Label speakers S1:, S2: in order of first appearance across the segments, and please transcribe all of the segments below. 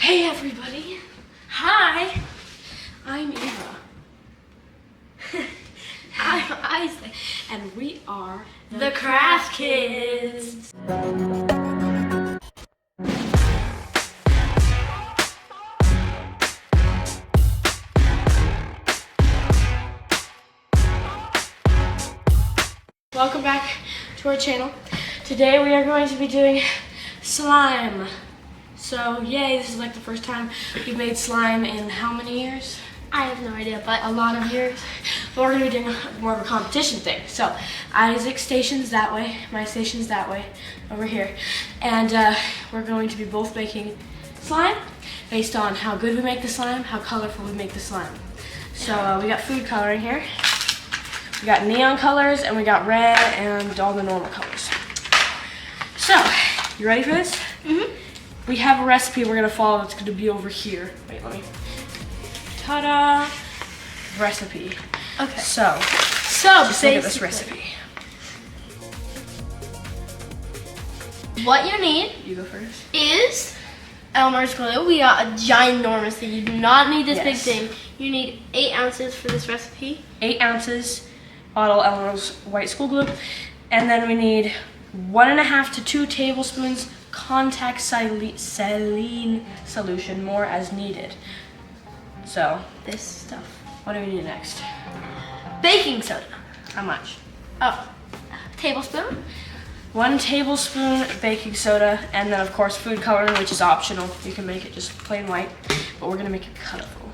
S1: Hey everybody! Hi! I'm Eva. I'm Isaac, and we are the Craft Kids. Welcome back to our channel. Today we are going to be doing slime. So yay, this is like the first time we've made slime in how many years?
S2: I have no idea, but
S1: A lot of years. But we're going to be doing more of a competition thing. So Isaac's station's that way, my station's that way, over here. And we're going to be both making slime based on how good we make the slime, how colorful we make the slime. So we got food coloring here. We got neon colors and we got red and all the normal colors. So, you ready for this?
S2: Mm-hmm.
S1: We have a recipe we're gonna follow. It's gonna be over here. Wait, let me. Ta-da! Recipe.
S2: okay.
S1: So just look at this recipe.
S2: What you need
S1: You go first.
S2: is Elmer's glue. We got a ginormous thing. You do not need this big
S1: Yes.
S2: thing. You need 8 ounces for this recipe.
S1: 8 ounces bottle Elmer's white school glue, and then we need 1.5 to 2 tablespoons contact saline solution, more as needed. So,
S2: This stuff.
S1: what do we need next?
S2: Baking soda.
S1: How much?
S2: Oh, tablespoon.
S1: 1 tablespoon baking soda, and then of course food coloring, which is optional. You can make it just plain white, but we're gonna make it colorful.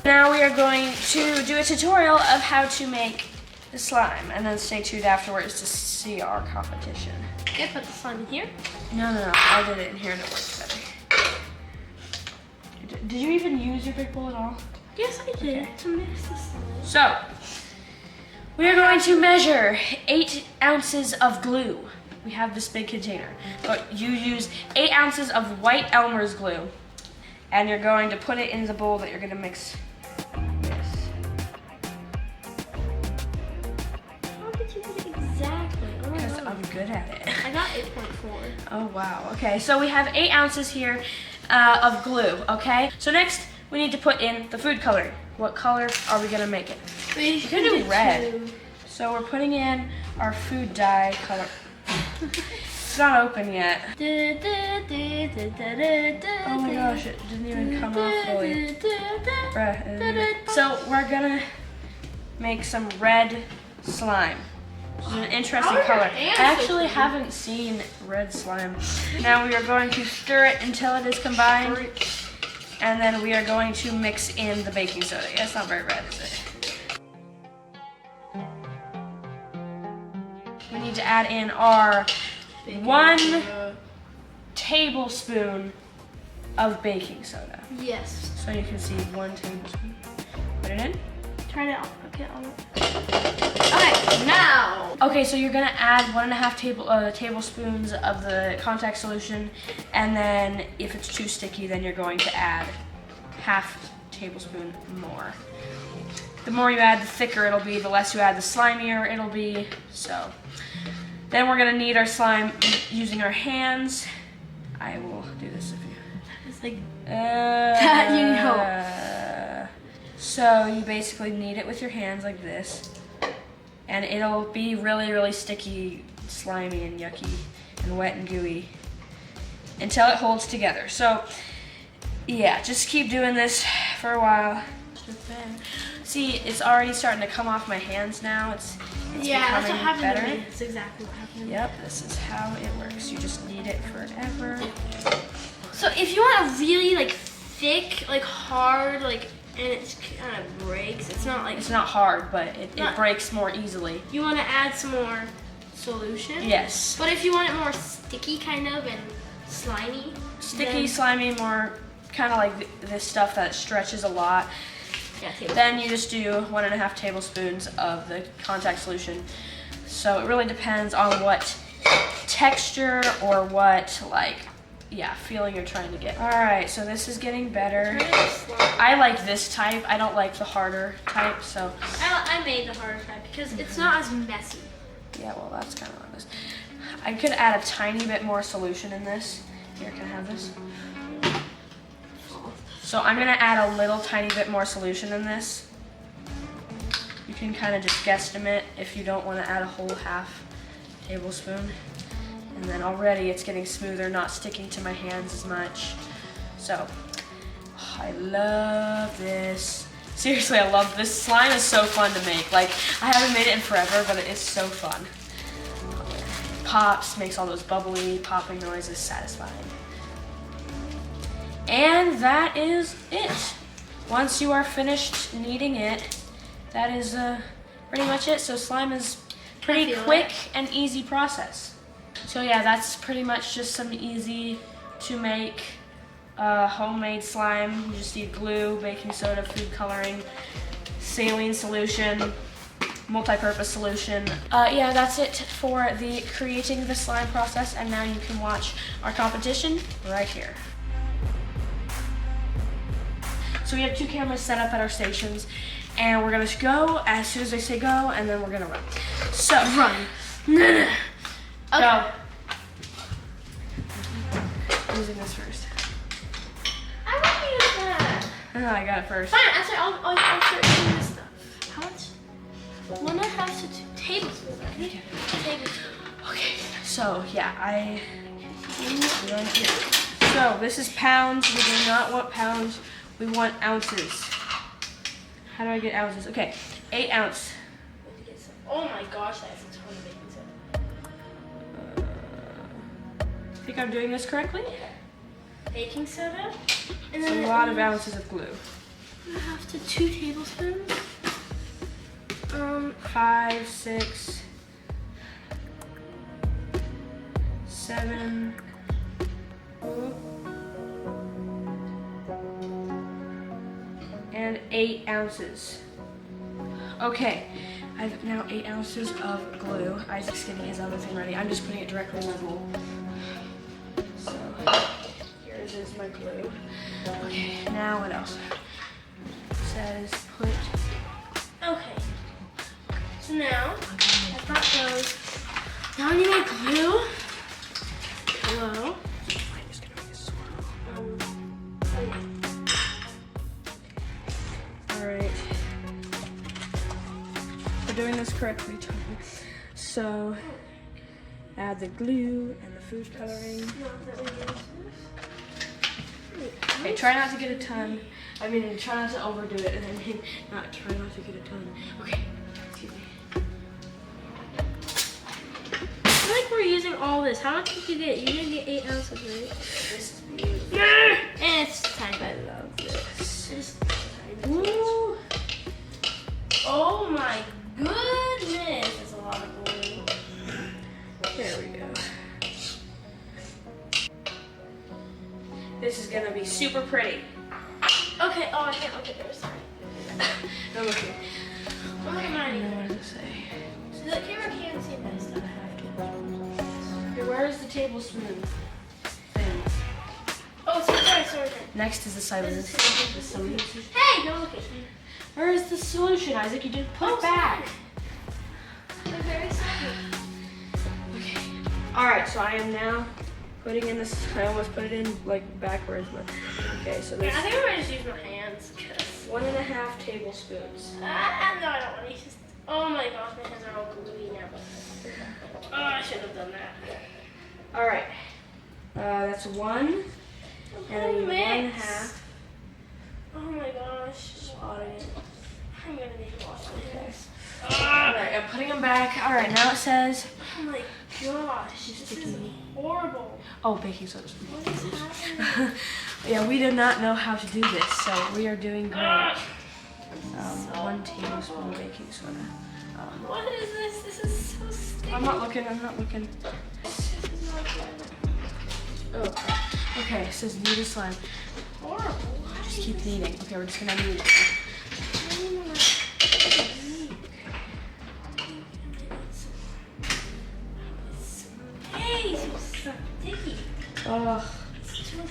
S1: Now we are going to do a tutorial of how to make the slime, and then stay tuned afterwards to see our competition.
S2: Okay, put the slime in here.
S1: No, I did it in here and it worked better. Did you even use your big bowl at all?
S2: Yes, I did.
S1: Okay.
S2: To mix the slime.
S1: So, we are going to measure 8 ounces of glue. We have this big container, but you use 8 ounces of white Elmer's glue, and you're going to put it in the bowl that you're going to mix this.
S2: How did you get it exactly? Oh my
S1: Because
S2: god.
S1: I'm good at it.
S2: I got 8.4.
S1: Oh wow, okay, so we have 8 ounces here of glue, okay? So next, we need to put in the food coloring. What color are we gonna make it?
S2: We
S1: can do red. So we're putting in our food dye color. It's not open yet. Oh my gosh, it didn't even come off fully. So we're gonna make some red slime. Which is an interesting
S2: Oh,
S1: color.
S2: your
S1: I
S2: hands are
S1: actually
S2: clean.
S1: haven't seen red slime. Now we are going to stir it until it is combined, and then we are going to mix in the baking soda. Yeah, it's not very red, is it? We need to add in our 1 tablespoon of baking soda.
S2: Yes.
S1: So you can see 1 tablespoon. Put it in.
S2: Turn it on. Okay, on. Okay, now.
S1: Okay, so you're gonna add 1.5 tablespoons of the contact solution, and then if it's too sticky, then you're going to add 1/2 tablespoon more. The more you add, the thicker it'll be. The less you add, the slimier it'll be. So then we're gonna knead our slime using our hands. I will do this if you.
S2: It's like
S1: That
S2: you know.
S1: So you basically knead it with your hands like this, and it'll be really, really sticky, slimy, and yucky, and wet and gooey until it holds together. So yeah, just keep doing this for a while. See, it's already starting to come off my hands now. It's
S2: yeah, that's what
S1: becoming
S2: happened
S1: better.
S2: to me. That's exactly what happened.
S1: Yep, this is how it works. You just knead it forever.
S2: So if you want a really like thick, like hard, like and it kind of breaks, it's not like
S1: It's not hard, but it
S2: Not-
S1: breaks more easily.
S2: you want to add some more solution.
S1: Yes.
S2: But if you want it more sticky, kind of and slimy,
S1: Sticky,
S2: then-
S1: slimy, more kind of like this stuff that stretches a lot.
S2: Yeah, table.
S1: Then you just do 1.5 tablespoons of the contact solution. So it really depends on what texture or what feeling you're trying to get. All right, so this is getting better. I like this type. I don't like the harder type, so.
S2: I made the harder type because it's not as messy.
S1: Yeah, well, that's kind of what it is. I could add a tiny bit more solution in this Here, can I have this? So I'm gonna add a little tiny bit more solution in this. You can kind of just guesstimate if you don't want to add a whole half tablespoon. And then already it's getting smoother, not sticking to my hands as much. So, I love this. Seriously, I love this. Slime is so fun to make. Like, I haven't made it in forever, but it is so fun. Pops, makes all those bubbly, popping noises, satisfying. And that is it. Once you are finished kneading it, that is pretty much it. So slime is pretty quick and easy process. So yeah, that's pretty much just some easy to make homemade slime. You just need glue, baking soda, food coloring, saline solution, multi-purpose solution. Yeah, that's it for the creating the slime process, and now you can watch our competition right here. So we have 2 cameras set up at our stations, and we're gonna go as soon as they say go, and then we're gonna run. So run. Okay. Go. I'm using this first.
S2: I want to use that.
S1: Oh, I got it first.
S2: Fine, I'll start doing this stuff. How much? 1.5 to 2 tablespoons. Okay.
S1: Okay. So yeah, So this is pounds. We do not want pounds. We want ounces. How do I get ounces? Okay, 8 ounce.
S2: Oh my gosh, that's a ton of baking soda.
S1: Think I'm doing this correctly?
S2: Baking soda. And
S1: It's a lot of ounces of glue.
S2: 1.5 to 2 tablespoons.
S1: 5, 6, 7. And 8 ounces. Okay, I have now 8 ounces of glue. Isaac's getting his other thing ready. I'm just putting it directly in the bowl. So, here's is my glue. Okay, now what else? It says put.
S2: Okay. So now, I've got those. Now I need my glue. Hello.
S1: I'm just gonna make a swirl. Alright. We're doing this correctly, Tommy. So, add the glue and the food coloring. Okay, try not to get a ton. I mean, try not to overdo it, and then try not to get a ton. Okay, excuse me.
S2: I feel like we're using all this. How much did you get? You didn't get 8 ounces, right?
S1: This is beautiful.
S2: And it's tiny.
S1: I love this.
S2: It's
S1: Woo!
S2: oh my goodness. That's a lot of glue.
S1: There we go. This is gonna be super pretty.
S2: Okay, oh, I can't look at yours. Sorry.
S1: No looking.
S2: Look at mine.
S1: What does it say?
S2: So the camera can't see my stuff.
S1: Okay, where is the tablespoon thing?
S2: Oh, sorry.
S1: Next is the silence.
S2: Hey, don't look at me.
S1: Where is the solution, Isaac? You didn't put it back.
S2: I'm very sorry.
S1: Okay. Alright, so I am now putting in this. I almost put it in like backwards, but okay, so this
S2: I think I'm gonna just use my hands, cause
S1: 1.5 tablespoons.
S2: no, I don't want to use. Oh my gosh, my hands are all gluey now. Oh, I should have done that.
S1: Alright. That's 1. And then
S2: mix.
S1: 1/2.
S2: Oh my gosh. I'm gonna need to wash my hands.
S1: Alright, I'm putting them back. Alright, now it says.
S2: Oh my gosh, this is horrible.
S1: Oh, baking soda.
S2: What is happening?
S1: Yeah, we did not know how to do this, so we are doing great. 1 tablespoon baking soda.
S2: What is this? This is so sticky.
S1: I'm not looking.
S2: This is not good.
S1: Oh, okay, it says kneaded slime.
S2: Horrible.
S1: Just keep kneading. Okay, we're just gonna knead it.
S2: Hey, so sticky.
S1: Oh,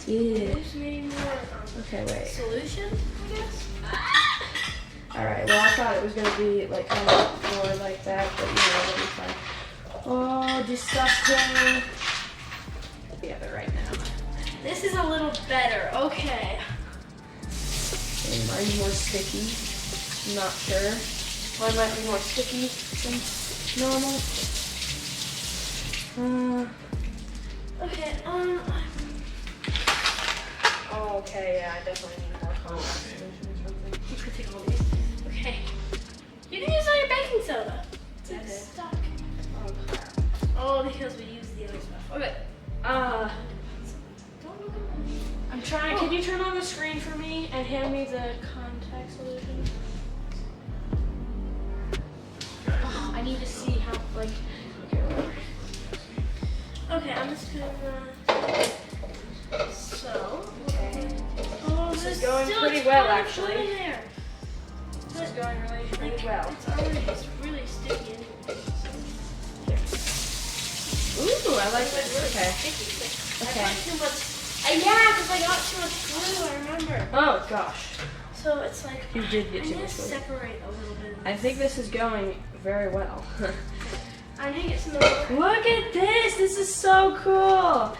S1: yeah.
S2: Maybe more
S1: Okay, wait.
S2: solution, I guess.
S1: Alright, well, I thought it was gonna be like kind of more like that, but you know, it'll be fine. Oh, disgusting. Together right now.
S2: better. Okay.
S1: Mine's more sticky. I'm not sure. Mine might be more sticky than normal.
S2: Okay,
S1: Oh, okay, yeah, I definitely need more contact.
S2: you could take all these. Okay. You can use all your baking soda. It's stuck.
S1: Oh, crap.
S2: Oh, because we used the other stuff. Okay. Don't look at me.
S1: I'm trying. Can you turn on the screen for me and hand me the contact solution? Oh, I need to see how, like, okay, whatever.
S2: Okay, I'm just gonna. So.
S1: Okay.
S2: Oh,
S1: This
S2: there's
S1: is going
S2: still
S1: pretty
S2: a
S1: well,
S2: ton of
S1: actually.
S2: food in there.
S1: This is going really
S2: Like,
S1: well.
S2: it's really sticky anyway.
S1: Ooh, I like this. Okay.
S2: Sticky.
S1: Okay.
S2: I put too much. Yeah, because I got too much glue. I remember.
S1: Oh gosh.
S2: So it's like.
S1: You did get
S2: I
S1: too
S2: need to
S1: much glue.
S2: separate a little bit.
S1: I think this is going very well.
S2: I need to get some more.
S1: Look at this! This is so cool!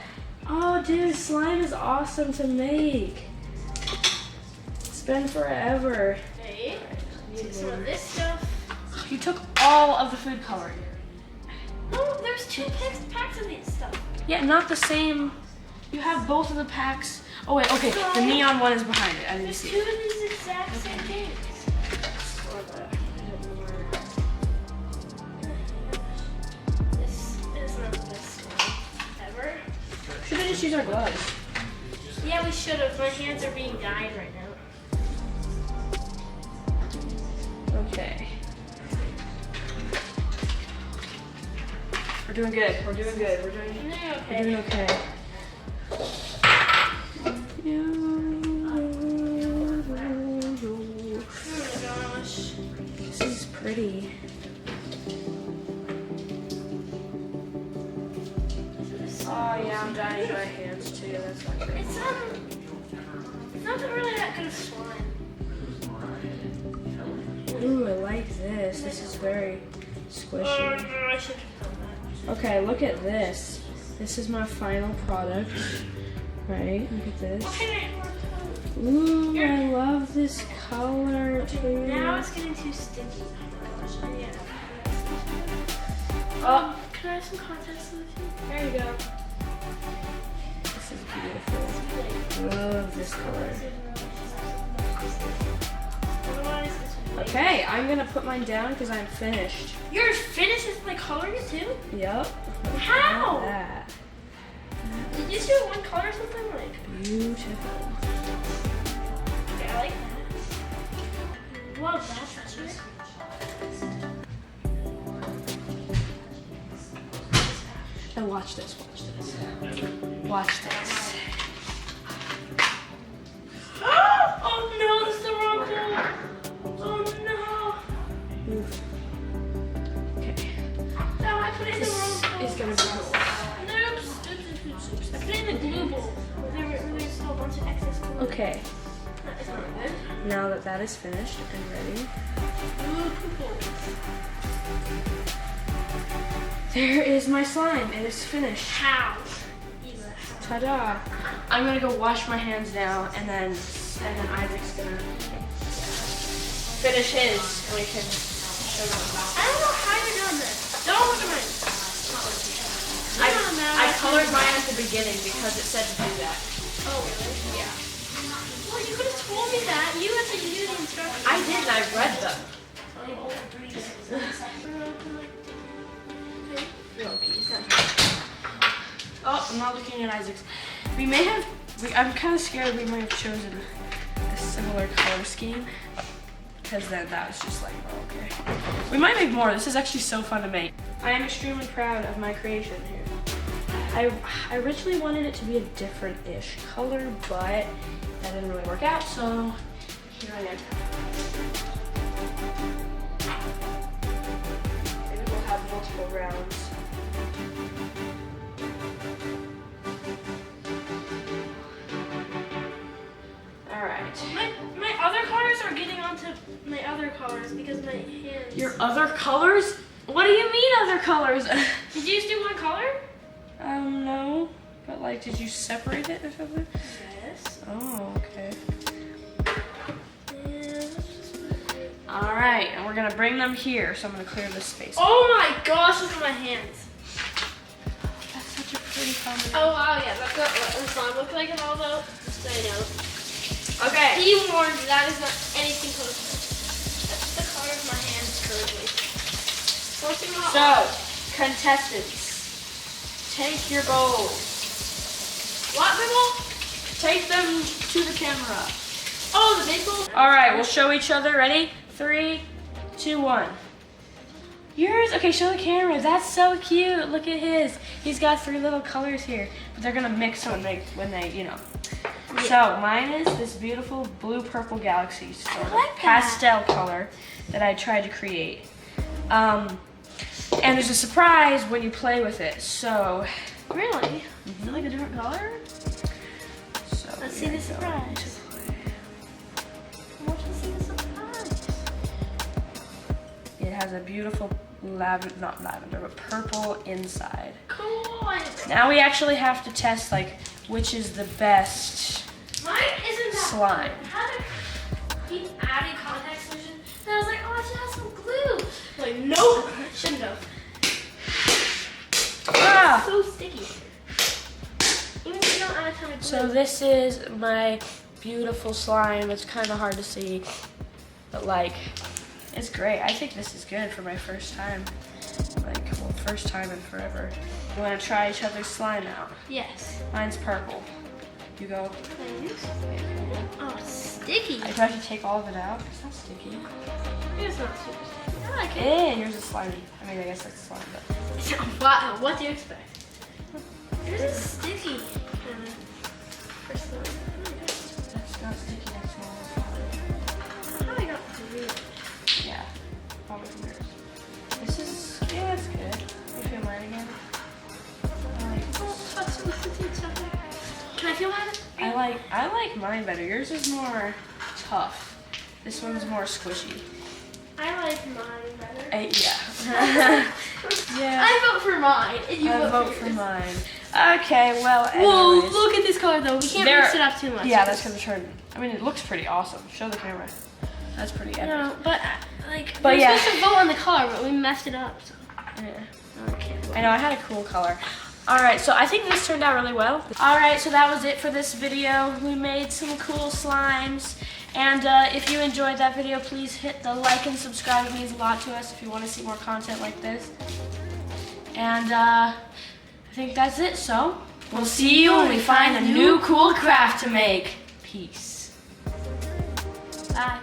S1: Oh, dude, slime is awesome to make. It's been forever.
S2: Okay. Take some of this stuff.
S1: You took all of the food coloring.
S2: No, there's 2 packs of these stuff.
S1: Yeah, not the same. You have both of the packs. Oh wait, okay. The neon one is behind it. I didn't
S2: There's
S1: see
S2: 2
S1: it.
S2: of these exact same things. This is not the best one ever.
S1: Should have just used our gloves.
S2: Yeah, we should have. My hands are being dyed right now.
S1: Okay. We're doing good. We're doing good. We're doing
S2: Okay.
S1: okay.
S2: Oh my gosh.
S1: This is pretty. Oh yeah, I'm dyeing my hands too. That's not great.
S2: It's not really that good of slime.
S1: Ooh, I like this. This is very
S2: Oh
S1: squishy.
S2: no, I should have done that.
S1: Okay, look at this. This is my final product. Right? Look at this.
S2: Why can't I have more color?
S1: Ooh, I love this color too.
S2: Now it's getting too sticky. Yeah.
S1: Oh,
S2: Can I have some contact solution?
S1: there you go. This is beautiful. Love this color.
S2: Otherwise, this would be.
S1: Okay, I'm gonna put mine down because I'm finished.
S2: You're finished with my coloring it too?
S1: Yep.
S2: How?
S1: Look at that.
S2: Did you just do one color or something? Like,
S1: Beautiful.
S2: okay, I like that. Love that texture.
S1: Now watch this. Watch this. Watch this.
S2: Oh no, this is the wrong color. Oh no.
S1: Oof. Okay.
S2: No, I put it in the wrong bowl.
S1: It's gonna be cool.
S2: Oops. I put it in the glue bowl. There's still a bunch of excess glue.
S1: Okay.
S2: That is not good.
S1: Now that that is finished and ready, there is my slime. It is finished.
S2: How?
S1: Ta-da! I'm gonna go wash my hands now, and then Isaac's gonna finish his, and we can show them.
S2: I don't know how you're doing this. Don't look at mine.
S1: I colored mine at the beginning because it said to do that.
S2: Oh, really?
S1: Yeah.
S2: Well, you could have told me that. You had to do the instructions.
S1: I did, and I read them. Oh, I'm not looking at Isaac's. We may have, I'm kind of scared we might have chosen a similar color scheme. Because then that was just like, oh, okay. We might make more. This is actually so fun to make. I am extremely proud of my creation here. I originally wanted it to be a different-ish color, but that didn't really work out, so here I am. Maybe we'll have multiple rounds.
S2: My other colors are getting onto my other colors because my hands.
S1: Your other colors? What do you mean other colors?
S2: Did you just do one color?
S1: No, but like Like, did you separate it or something?
S2: Yes.
S1: Oh, okay.
S2: And
S1: All right, and we're gonna bring them here. So I'm gonna clear this space.
S2: oh my gosh, look at my hands.
S1: That's such a pretty combination.
S2: Oh wow, yeah, that's what the slime looks like and all though. Just so you know.
S1: Okay.
S2: Be warned, that is not anything close to it. That's the color of my hands currently.
S1: So, contestants, take your bowls.
S2: What, Bibble?
S1: Take them to the camera.
S2: Oh, the big bowl?
S1: All right, we'll show each other. Ready? 3, 2, 1. Yours? Okay, show the camera. That's so cute. Look at his. He's got 3 little colors here, but they're gonna mix when they, you know.
S2: Yeah.
S1: So mine is this beautiful blue-purple galaxy sort of
S2: like that.
S1: pastel color that I tried to create. And there's a surprise when you play with it. So
S2: Really? Is it like a different color?
S1: So
S2: Let's see the surprise. I want to see the surprise.
S1: It has a beautiful not lavender, but purple inside.
S2: Cool.
S1: Now we actually have to test like which is the best.
S2: Mine isn't that
S1: Slime.
S2: good. How did keep adding contact solution? Then I was like, oh, I should have some glue. Like, nope, shouldn't have.
S1: Ah!
S2: So sticky. Even if you don't add a ton of glue.
S1: So this is my beautiful slime. It's kind of hard to see, but like, it's great. I think this is good for my first time. Like, well, first time in forever. You want to try each other's slime out?
S2: Yes.
S1: Mine's purple. You go.
S2: Please. Oh, it's sticky.
S1: I tried to take all of it out. It's not sticky.
S2: It's not super sticky. I like it.
S1: Eh, yours is slimy. I mean, I guess that's slime, but.
S2: Wow, what do you expect? Yours is sticky.
S1: That's not sticky, that's normal.
S2: How I got through?
S1: Yeah, probably from yours. This is, yeah, it's good. You feel mine again? I like this.
S2: Can I feel mine?
S1: I like mine better. Yours is more tough. This one's more squishy.
S2: I like mine better.
S1: Yeah. Yeah.
S2: I vote for mine. And you
S1: I vote
S2: for
S1: for
S2: yours.
S1: mine. Okay, well,
S2: Whoa,
S1: anyways.
S2: look at this color though. We can't
S1: There-
S2: mix it up too much.
S1: Yeah, that's because it's I mean, it looks pretty awesome. Show the camera. That's pretty epic.
S2: No, but like,
S1: But
S2: we're
S1: yeah.
S2: supposed to vote on the color, but we messed it up. So.
S1: Yeah.
S2: No, I can't vote.
S1: I know, I had a cool color. Alright, so I think this turned out really well. Alright, so that was it for this video. We made some cool slimes. And if you enjoyed that video, please hit the like and subscribe. It means a lot to us if you want to see more content like this. And I think that's it. So we'll see you when we find a new cool craft to make. Peace.
S2: Bye.